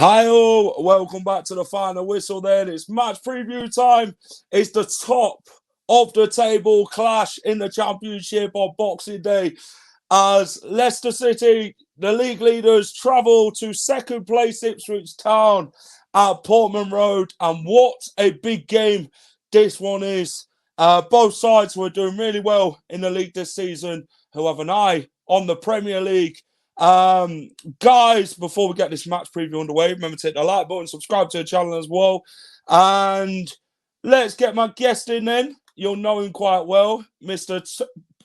Hi all, welcome back to the final whistle then. It's match preview time. It's the top of the table clash in the Championship on Boxing Day as Leicester City, the league leaders, travel to second place Ipswich Town at Portman Road. And what a big game this one is. Both sides were doing really well in the league this season, who have an eye on the Premier League. Guys, before we get this match preview underway, remember to hit the like button, subscribe to the channel as well, and let's get my guest in then. You'll know him quite well, Mr.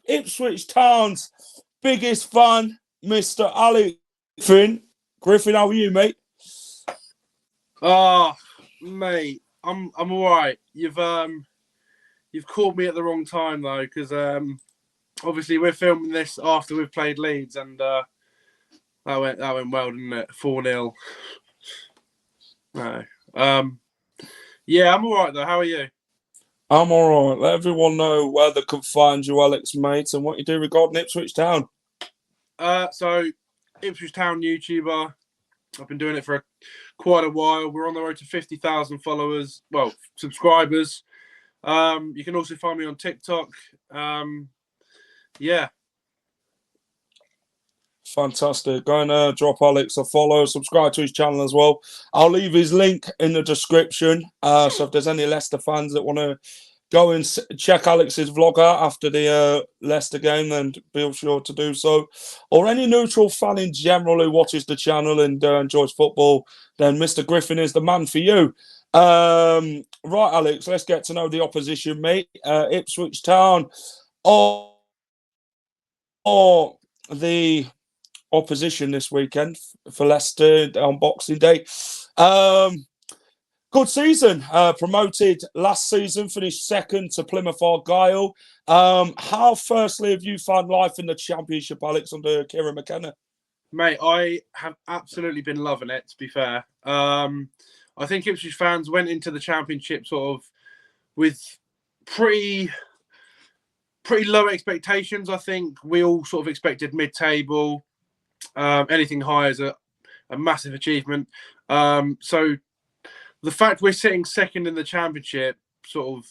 Ipswich Town's biggest fan, Mr. Alex Griffin. How are you, mate? Oh, mate, I'm all right. You've called me at the wrong time though, because obviously we're filming this after we've played Leeds, and that went well, didn't it? 4-0. No. Yeah, I'm all right though. How are you? I'm all right. Let everyone know where they can find you, Alex, mate, and what you do regarding Ipswich Town. So Ipswich Town YouTuber. I've been doing it for quite a while. We're on the road to 50,000 followers. Well, subscribers. You can also find me on TikTok. Yeah. Fantastic. Go and drop Alex a follow, subscribe to his channel as well. I'll leave his link in the description. So if there's any Leicester fans that want to go and check Alex's vlog out after the Leicester game, then be sure to do so. Or any neutral fan in general who watches the channel and enjoys football, then Mr. Griffin is the man for you. Right, Alex, let's get to know the opposition, mate. Ipswich Town or the opposition this weekend for Leicester on Boxing Day. Good season. Promoted last season, finished second to Plymouth Argyle. How, firstly, have you found life in the Championship, Alex, under Kieran McKenna? Mate, I have absolutely been loving it, to be fair. I think Ipswich fans went into the Championship sort of with pretty low expectations. I think we all sort of expected mid-table. Anything higher is a massive achievement. So the fact we're sitting second in the Championship, sort of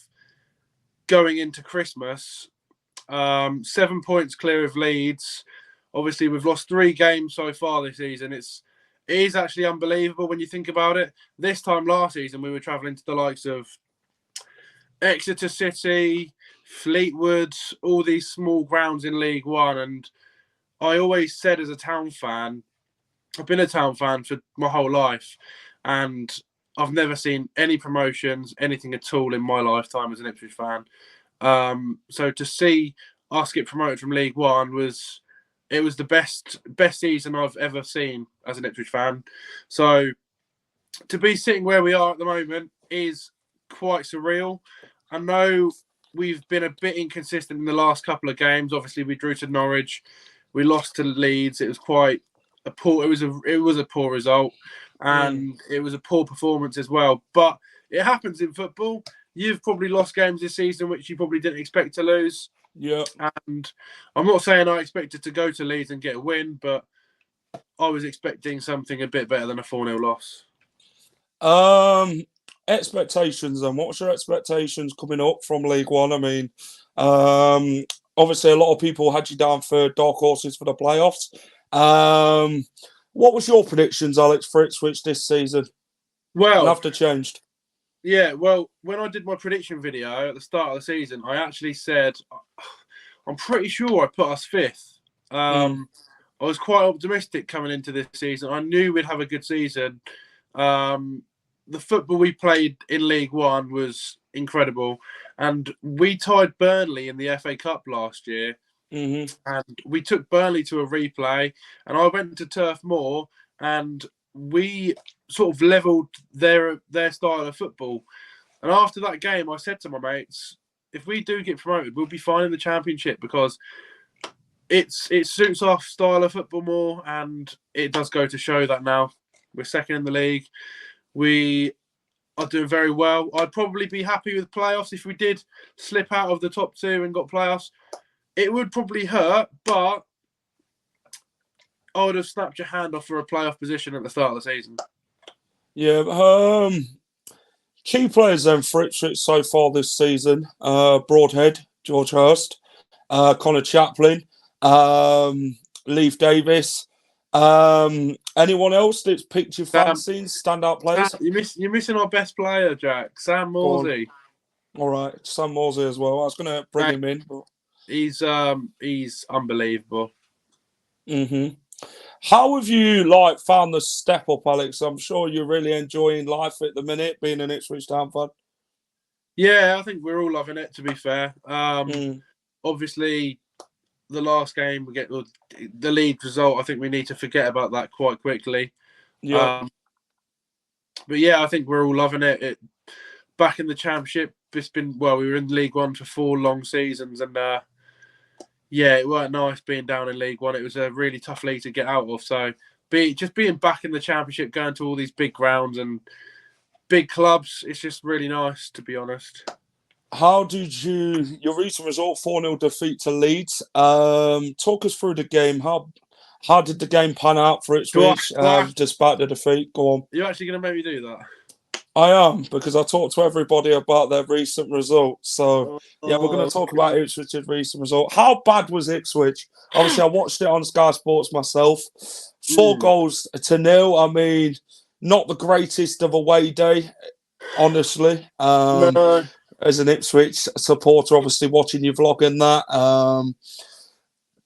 going into Christmas, 7 points clear of Leeds. Obviously, we've lost 3 games so far this season. It is actually unbelievable when you think about it. This time last season, we were travelling to the likes of Exeter City, Fleetwood, all these small grounds in League One. And I always said as a Town fan, I've been a Town fan for my whole life, and I've never seen any promotions, anything at all in my lifetime as an Ipswich fan. So to see us get promoted from League One was the best season I've ever seen as an Ipswich fan. So to be sitting where we are at the moment is quite surreal. I know we've been a bit inconsistent in the last couple of games. Obviously, we drew to Norwich. We lost to Leeds. It was quite a poor. It was a poor result, and it was a poor performance as well. But it happens in football. You've probably lost games this season which you probably didn't expect to lose. Yeah. And I'm not saying I expected to go to Leeds and get a win, but I was expecting something a bit better than a 4-0 loss. Expectations then. What's your expectations coming up from League One? I mean, obviously a lot of people had you down for dark horses for the playoffs. What was your predictions, Alex, for Ipswich this season? Well, after changed. Yeah, well, when I did my prediction video at the start of the season, I actually said, I'm pretty sure I put us 5th. I was quite optimistic coming into this season. I knew we'd have a good season. The football we played in League One was incredible. And we tied Burnley in the FA Cup last year. and we took Burnley to a replay, and I went to Turf Moor, and we sort of levelled their style of football. And after that game, I said to my mates, if we do get promoted, we'll be fine in the Championship because it suits our style of football more, and it does go to show that now we're second in the league. We are doing very well. I'd probably be happy with playoffs if we did slip out of the top two and got playoffs. It would probably hurt, but I would have snapped your hand off for a playoff position at the start of the season. Yeah, key players then for Ipswich so far this season: Broadhead, George Hurst, Connor Chaplin, Leif Davis. Anyone else that's piqued your fancy? Standout players? Sam, you're missing our best player, Jack. Sam Morsey. All right, Sam Morsey as well. I was going to bring him in, but he's unbelievable. How have you found the step up, Alex? I'm sure you're really enjoying life at the minute, being an Ipswich Town fan. Yeah, I think we're all loving it. To be fair, obviously, the last game we get the Leeds result. I think we need to forget about that quite quickly. Yeah. But yeah, I think we're all loving it. Back in the Championship, it's been we were in League One for 4 long seasons, and yeah, it weren't nice being down in League One. It was a really tough league to get out of. So, just being back in the Championship, going to all these big grounds and big clubs, it's just really nice, to be honest. How did your recent result, 4-0 defeat to Leeds? Talk us through the game. How did the game pan out for Ipswich despite the defeat? Go on. You're actually going to make me do that? I am, because I talked to everybody about their recent results. So, yeah, we're going to talk about Ipswich's recent result. How bad was Ipswich? Obviously, I watched it on Sky Sports myself. 4 goals to 0. I mean, not the greatest of away day, honestly. No. As an Ipswich supporter, obviously watching your vlog and that.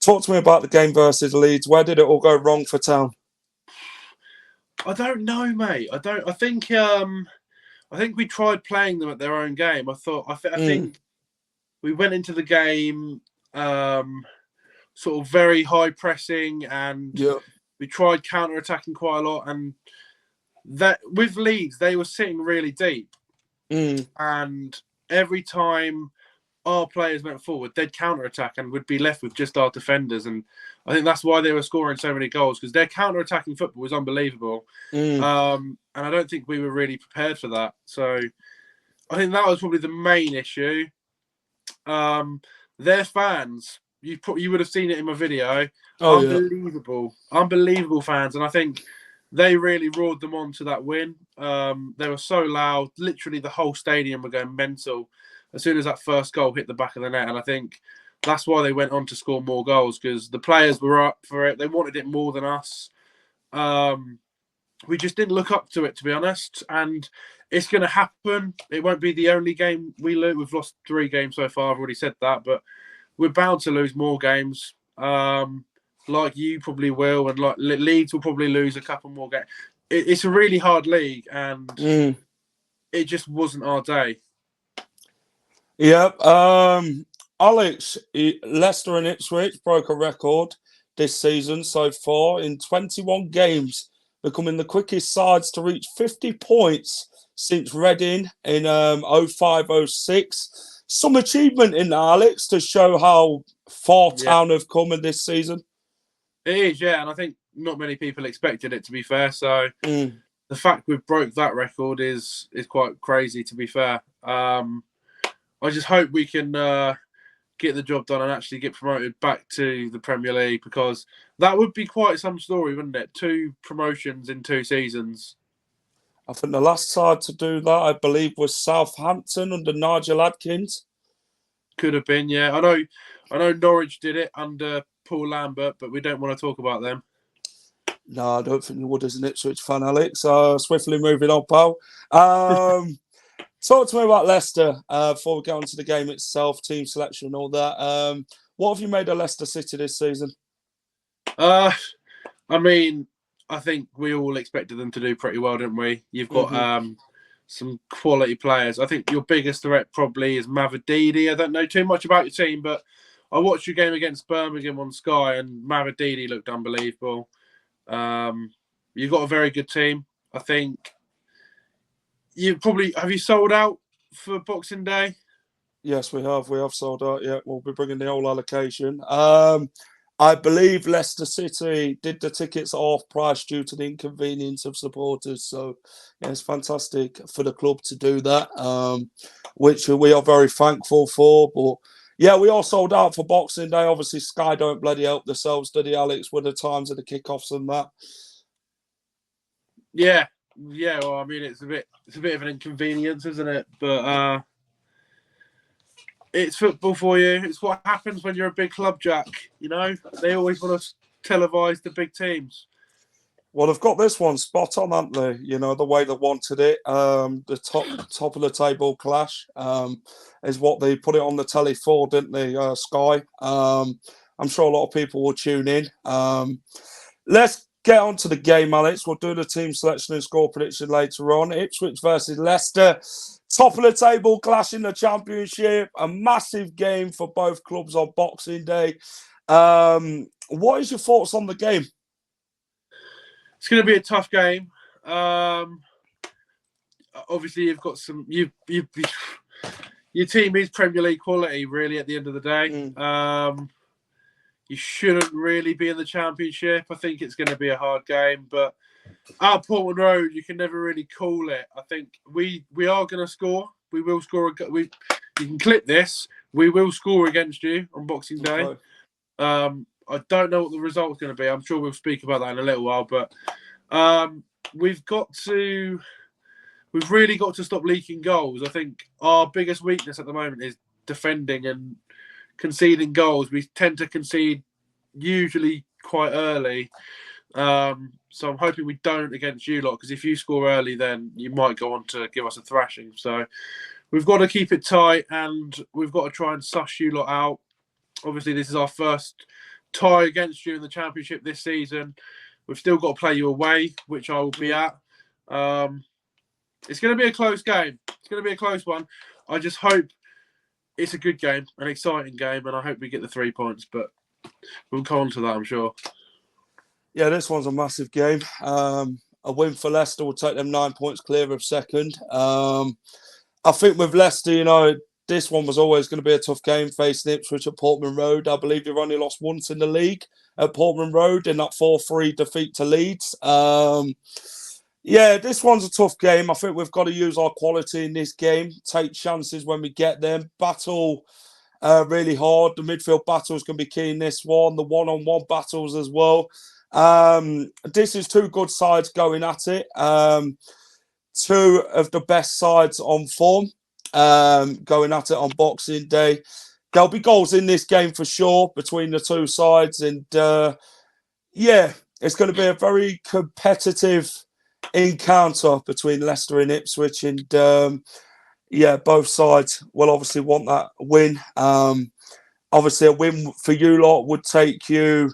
Talk to me about the game versus Leeds. Where did it all go wrong for Town? I don't know, mate. I think we tried playing them at their own game. I think we went into the game sort of very high pressing, and we tried counter-attacking quite a lot. And that with Leeds, they were sitting really deep, and every time our players went forward, they'd counter-attack and would be left with just our defenders. And I think that's why they were scoring so many goals, because their counter-attacking football was unbelievable. And I don't think we were really prepared for that. So I think that was probably the main issue. Their fans, you would have seen it in my video. Unbelievable fans. And I think they really roared them on to that win. They were so loud. Literally the whole stadium were going mental as soon as that first goal hit the back of the net. And I think that's why they went on to score more goals, because the players were up for it. They wanted it more than us. We just didn't look up to it, to be honest. And it's going to happen. It won't be the only game we lose. We've lost 3 games so far. I've already said that. But we're bound to lose more games. Like you probably will. And like Leeds will probably lose a couple more games. It's a really hard league. And it just wasn't our day. Yep. Alex, Leicester and Ipswich broke a record this season so far in 21 games, becoming the quickest sides to reach 50 points since Reading in 05-06. Some achievement in that, Alex, to show how far Town have come in this season. It is, yeah, and I think not many people expected it, to be fair. So the fact we've broke that record is quite crazy, to be fair. I just hope we can get the job done and actually get promoted back to the Premier League, because that would be quite some story, wouldn't it? 2 promotions in 2 seasons. I think the last side to do that, I believe, was Southampton under Nigel Adkins. Could have been, yeah. I know Norwich did it under Paul Lambert, but we don't want to talk about them. No, I don't think you would as an Ipswich fan, Alex. Swiftly moving on, pal. Talk to me about Leicester before we get on to the game itself, team selection and all that. What have you made of Leicester City this season? I mean, I think we all expected them to do pretty well, didn't we? You've got some quality players. I think your biggest threat probably is Mavididi. I don't know too much about your team, but I watched your game against Birmingham on Sky, and Mavididi looked unbelievable. You've got a very good team. I think have you sold out for Boxing Day? Yes, we have. We have sold out. Yeah, we'll be bringing the whole allocation. I believe Leicester City did the tickets off price due to the inconvenience of supporters. So, yeah, it's fantastic for the club to do that, which we are very thankful for. But yeah, we all sold out for Boxing Day. Obviously, Sky don't bloody help themselves, do they, Alex, with the times of the kickoffs and that? Yeah. Well, I mean, it's a bit of an inconvenience, isn't it? But it's football for you. It's what happens when you're a big club, Jack. You know, they always want to televise the big teams. Well, they've got this one spot on, haven't they? You know, the way they wanted it. The top of the table clash is what they put it on the telly for, didn't they? Sky. I'm sure a lot of people will tune in. Let's get on to the game, Alex. We'll do the team selection and score prediction later on. Ipswich versus Leicester. Top of the table clash in the Championship. A massive game for both clubs on Boxing Day. What is your thoughts on the game? It's going to be a tough game. Obviously, you've got some. Your team is Premier League quality, really. At the end of the day, you shouldn't really be in the Championship. I think it's going to be a hard game, but at Portman Road, you can never really call it. I think we are going to score. We will score. You can clip this. We will score against you on Boxing Day. Okay. I don't know what the result's going to be. I'm sure we'll speak about that in a little while, but we've really got to stop leaking goals. I think our biggest weakness at the moment is defending and conceding goals. We tend to concede usually quite early. So I'm hoping we don't against you lot, because if you score early, then you might go on to give us a thrashing. So we've got to keep it tight, and we've got to try and suss you lot out. Obviously, this is our first tie against you in the Championship this season. We've still got to play you away, which I will be at. It's going to be a close game. It's going to be a close one. I just hope it's a good game, an exciting game, and I hope we get the 3 points, but we'll come on to that, I'm sure. Yeah, this one's a massive game. A win for Leicester will take them 9 points clear of second. I think with Leicester, you know, this one was always going to be a tough game facing Ipswich at Portman Road. I believe they've only lost once in the league at Portman Road in that 4-3 defeat to Leeds. Yeah, this one's a tough game. I think we've got to use our quality in this game, take chances when we get them, battle really hard. The midfield battles can be key in this one, the one-on-one battles as well. This is two good sides going at it. Two of the best sides on form. Going at it on Boxing Day. There'll be goals in this game for sure between the two sides, and yeah, it's going to be a very competitive encounter between Leicester and Ipswich, and yeah, both sides will obviously want that win. Obviously, a win for you lot would take you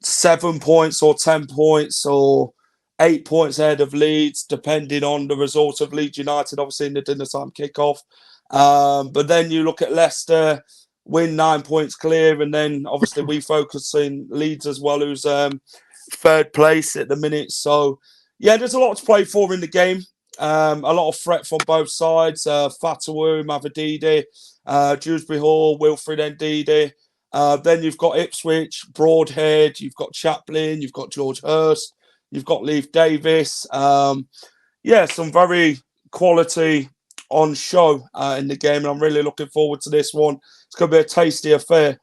7 points or 10 points or 8 points ahead of Leeds, depending on the result of Leeds United, obviously in the dinner time kickoff. But then you look at Leicester, win 9 points clear, and then obviously we focus in Leeds as well, who's third place at the minute. So, yeah, there's a lot to play for in the game. A lot of threat from both sides. Fatawu, Mavididi, Dewsbury Hall, Wilfred Ndidi. Then you've got Ipswich, Broadhead, you've got Chaplin, you've got George Hurst, you've got Leif Davis. Yeah, some very quality on show in the game, and I'm really looking forward to this one. It's going to be a tasty affair.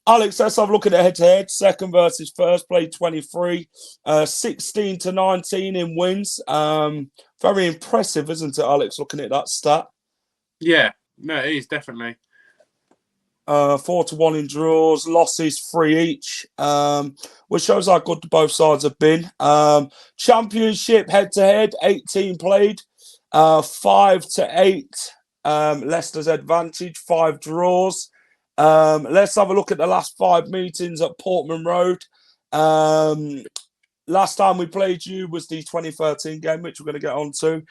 Alex, let's have a look at the head-to-head. Second versus first, played 23, 16-19 in wins. Very impressive, isn't it, Alex, looking at that stat? Yeah, no, it is, definitely. 4-1 in draws, losses 3 each, which shows how good both sides have been. Championship head-to-head, 18 played, 5-8. Leicester's advantage, 5 draws. Let's have a look at the last 5 meetings at Portman Road. Last time we played you was the 2013 game, which we're going to get on to.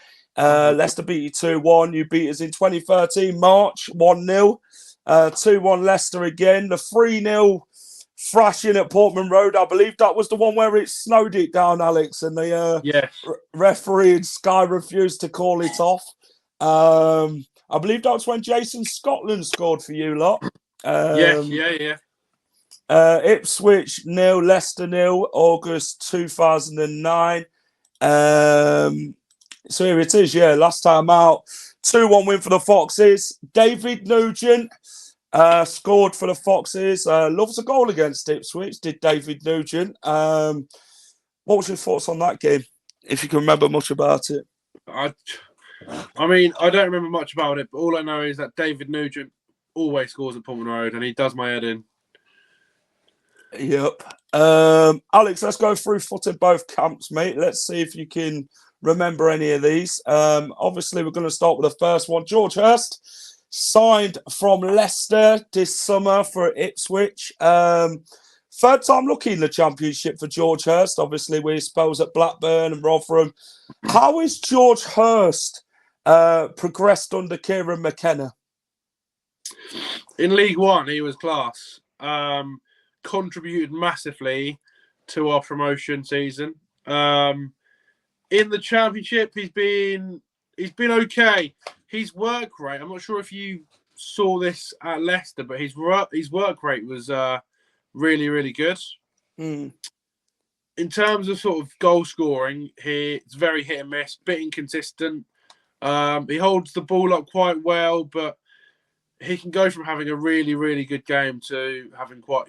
Leicester beat you 2-1. You beat us in 2013, March, 1-0. 2-1 Leicester again. The 3-0 thrashing at Portman Road. I believe that was the one where it snowed it down, Alex, and the Yes. referee in Sky refused to call it off. I believe that was when Jason Scotland scored for you lot. Yeah. Ipswich 0, Leicester 0, August 2009. So here it is, last time out. 2-1 win for the Foxes. David Nugent scored for the Foxes. Loves a goal against Ipswich, did David Nugent. What was your thoughts on that game, if you can remember much about it? I mean, I don't remember much about it, but all I know is that David Nugent always scores at Portman Road, and he does my head in. Yep. Alex, let's go through footing both camps, mate. Let's see if you can remember any of these. Obviously, we're going to start with the first one. George Hurst signed from Leicester this summer for Ipswich. Third time lucky in the Championship for George Hurst. Obviously, we spells at Blackburn and Rotherham. How is George Hurst progressed under Kieran McKenna? In League One, he was class. Contributed massively to our promotion season. In the Championship, he's been okay. His work rate, I'm not sure if you saw this at Leicester, but his work rate was really, really good. In terms of sort of goal scoring, it's very hit and miss, bit inconsistent. He holds the ball up quite well, but he can go from having a really, really good game to having quite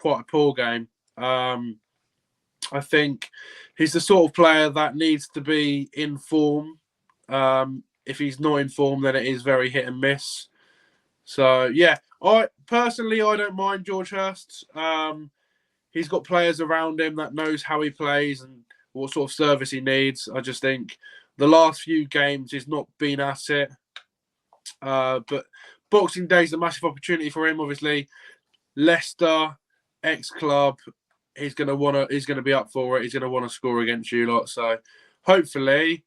a poor game. I think he's the sort of player that needs to be in form. If he's not in form, then it is very hit and miss. So, yeah, I don't mind George Hurst. He's got players around him that knows how he plays and what sort of service he needs. I just think the last few games he's not been at it. But Boxing Day is a massive opportunity for him. Obviously, Leicester, ex-club, he's going to be up for it. He's going to want to score against you lot. So hopefully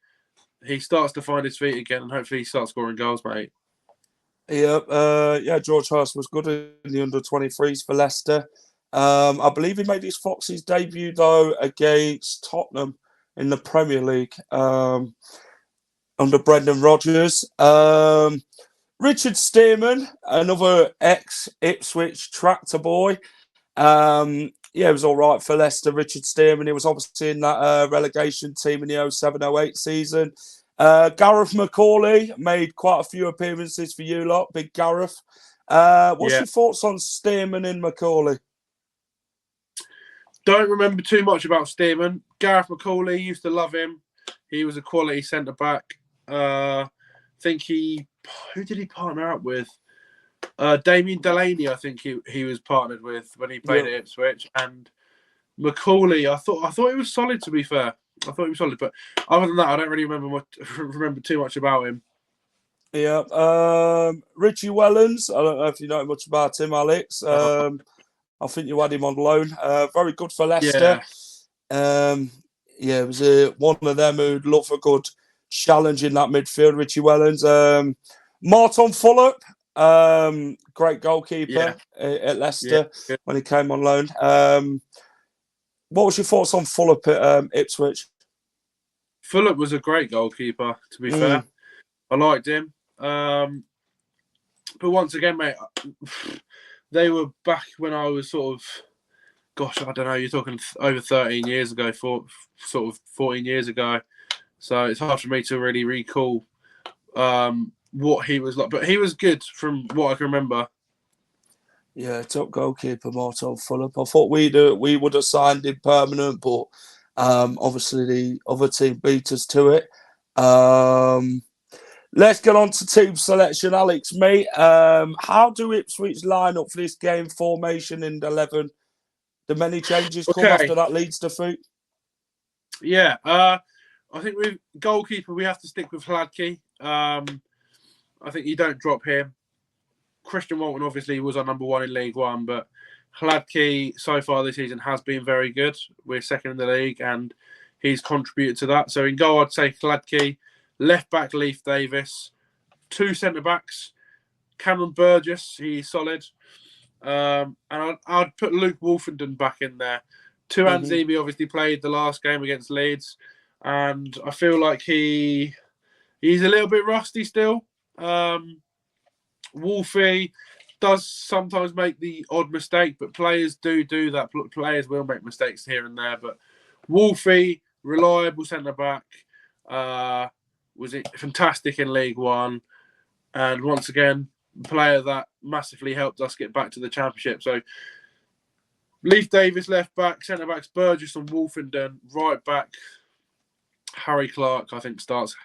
he starts to find his feet again, and hopefully he starts scoring goals, mate. Yeah, George Hurst was good in the under-23s for Leicester. I believe he made his Foxes debut, though, against Tottenham in the Premier League under Brendan Rodgers. Richard Stearman, another ex-Ipswich tractor boy. It was all right for Leicester. Richard Stearman, he was obviously in that relegation team in the 07-08 season. Gareth McCauley made quite a few appearances for you lot, big Gareth. What's your thoughts on Stearman and McCauley? Don't remember too much about Stearman. Gareth McCauley, used to love him. He was a quality centre-back. Who did he partner up with? Damien Delaney, I think he was partnered with when he played at Ipswich. And McCauley, I thought he was solid, to be fair. I thought he was solid, but other than that, I don't really remember too much about him. Yeah. Richie Wellens, I don't know if you know much about him, Alex. I think you had him on loan. Very good for Leicester. It was one of them who'd look for good challenge in that midfield, Richie Wellens. Martin Fulop, great goalkeeper at Leicester when he came on loan. What was your thoughts on Fulop at Ipswich? Fulop was a great goalkeeper, to be fair. I liked him. But once again, mate, they were back when I was sort of, I don't know, you're talking over 13 years ago, sort of 14 years ago. So it's hard for me to really recall what he was like. But he was good from what I can remember. Yeah, top goalkeeper, Martin Fulop. I thought we would have signed him permanent, but obviously the other team beat us to it. Let's get on to team selection, Alex, mate. How do Ipswich line up for this game? Formation in 11. Do many changes come after that Leeds defeat? Yeah, I think with goalkeeper, we have to stick with Hladky. I think you don't drop him. Christian Walton obviously was our number one in League One, but Hladky so far this season has been very good. We're second in the league, and he's contributed to that. So in goal, I'd say Hladky. Left back, Leif Davis. Two centre backs, Cameron Burgess, he's solid. And I'd put Luke Wolfenden back in there. Tuan Zimi obviously played the last game against Leeds, and I feel like he's a little bit rusty still. Wolfie does sometimes make the odd mistake, but players do that. Players will make mistakes here and there, but Wolfie, reliable centre-back, was fantastic in League One, and once again, player that massively helped us get back to the Championship. So Leif Davis left back, centre backs Burgess and Wolfenden, right back Harry Clark I think starts.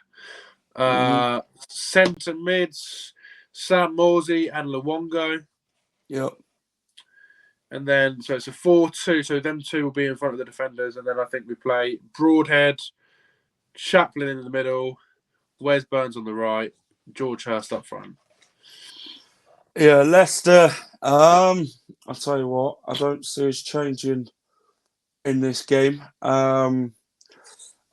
Centre mids Sam Morsey and Luongo. Yep. And then so it's a 4-2. So them two will be in front of the defenders, and then I think we play Broadhead, Chaplin in the middle, Wes Burns on the right, George Hurst up front. Yeah, Leicester. I'll tell you what, I don't see us changing in this game. I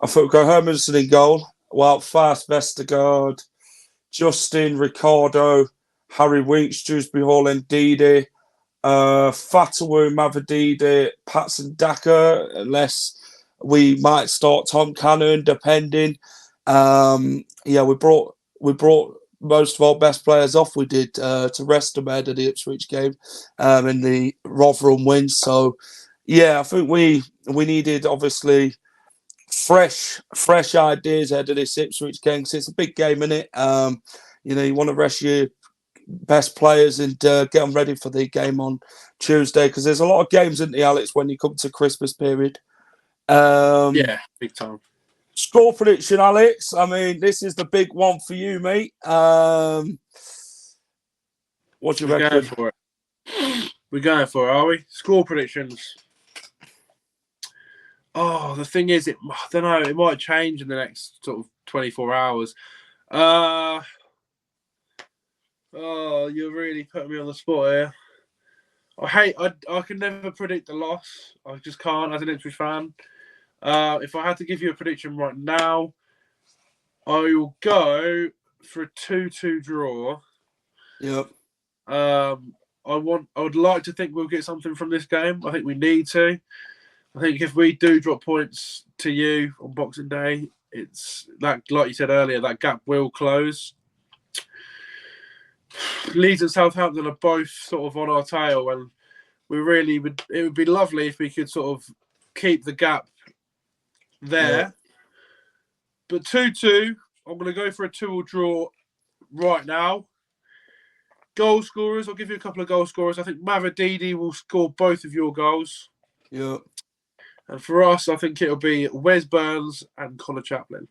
thought we'd go Hermanson in goal. Well, fast Vestergaard, Justin, Ricardo, Harry Winks, Dewsbury Hall, and Ndidi, Fatawu, Mavadidi, Patson Daka, unless we might start Tom Cannon, depending. Yeah, we brought most of our best players off. We did to rest them ahead of the Ipswich game in the Rotherham win. So, yeah, I think we needed, obviously, fresh ideas ahead of this Ipswich game, because it's a big game, isn't it? You want to rest your best players and get them ready for the game on Tuesday, because there's a lot of games, isn't there, Alex, when you come to Christmas period. Yeah, big time. Score prediction, Alex. I mean, this is the big one for you, mate. What do you reckon? Going for it. We're going for it, are we? Score predictions. Oh, the thing is, I don't know. It might change in the next sort of 24 hours. Oh, you're really putting me on the spot here. I can never predict a loss. I just can't as an Ipswich fan. If I had to give you a prediction right now, I will go for a 2-2 draw. Yep. I would like to think we'll get something from this game. I think we need to. I think if we do drop points to you on Boxing Day, it's that, like you said earlier, that gap will close. Leeds and Southampton are both sort of on our tail, and it would be lovely if we could sort of keep the gap there. Yeah. But 2-2, I'm going to go for a 2-2 draw right now. Goal scorers, I'll give you a couple of goal scorers. I think Mavadidi will score both of your goals. Yeah. And for us, I think it'll be Wes Burns and Connor Chaplin.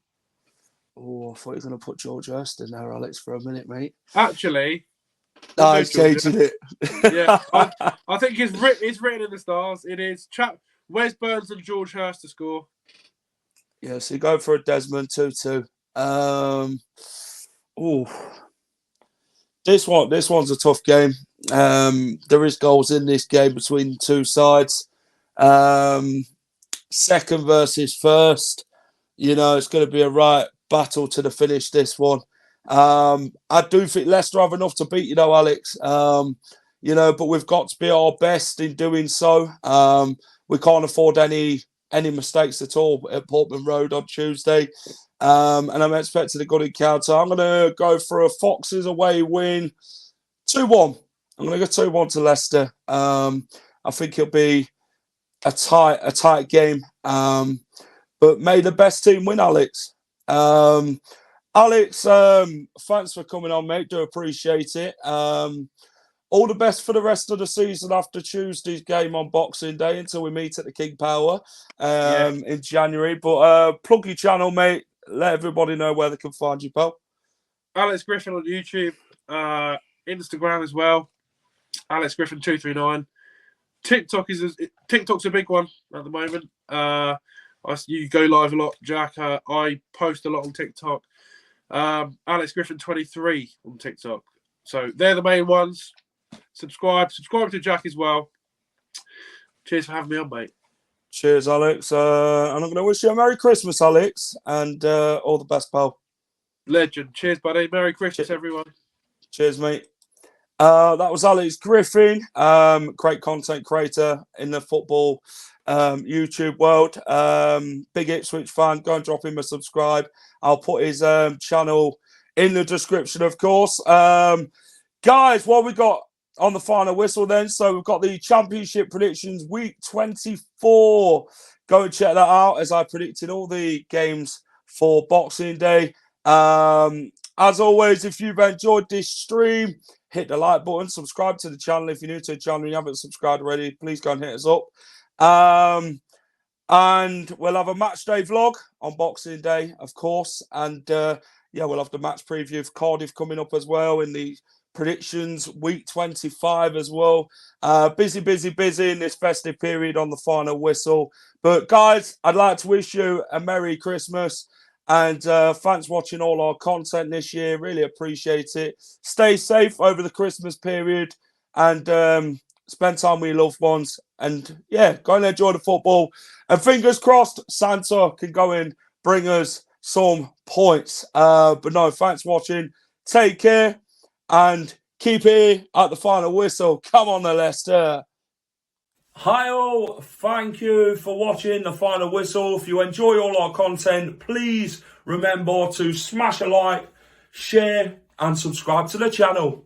Oh, I thought you were going to put George Hurst in there, Alex, for a minute, mate. Actually, he's changing it. Yeah, I think it's written in the stars. It is Wes Burns and George Hurst to score. Yeah, so you go for a Desmond 2-2. This one's a tough game. There is goals in this game between the two sides. Second versus first. It's going to be a right battle to the finish, this one. I do think Leicester have enough to beat, Alex. But we've got to be our best in doing so. We can't afford any mistakes at all at Portman Road on Tuesday. And I'm expecting a good encounter. I'm going to go for a Foxes away win. 2-1. I'm going to go 2-1 to Leicester. I think it'll be a tight game. But may the best team win, Alex. Alex, thanks for coming on, mate. Do appreciate it. All the best for the rest of the season after Tuesday's game on Boxing Day until we meet at the King Power in January. But plug your channel, mate. Let everybody know where they can find you, pal. Alex Griffin on YouTube, Instagram as well. Alex Griffin 239. TikTok's a big one at the moment. You go live a lot, Jack. I post a lot on TikTok. Alex Griffin 23 on TikTok. So they're the main ones. Subscribe to Jack as well. Cheers for having me on, mate. Cheers, Alex. And I'm going to wish you a Merry Christmas, Alex, and all the best, pal. Legend. Cheers, buddy. Merry Christmas, everyone. Cheers, mate. That was Alex Griffin, great content creator in the football YouTube world. Big Ipswich fan. Go and drop him a subscribe. I'll put his channel in the description, of course. Guys, what we got on the final whistle then? So we've got the Championship predictions week 24. Go and check that out as I predicted all the games for Boxing Day. As always, if you've enjoyed this stream, hit the like button, subscribe to the channel. If you're new to the channel and you haven't subscribed already, please go and hit us up. And we'll have a match day vlog on Boxing Day, of course. And yeah, we'll have the match preview for Cardiff coming up as well in the predictions week 25 as well. Busy in this festive period on the final whistle. But guys, I'd like to wish you a Merry Christmas. And thanks for watching all our content this year. Really appreciate it. Stay safe over the Christmas period and spend time with your loved ones. And yeah, go and enjoy the football. And fingers crossed, Santa can go and bring us some points. But no, thanks for watching. Take care and keep here at the final whistle. Come on, Leicester. Hi all, thank you for watching the final whistle. If you enjoy all our content, please remember to smash a like, share and subscribe to the channel.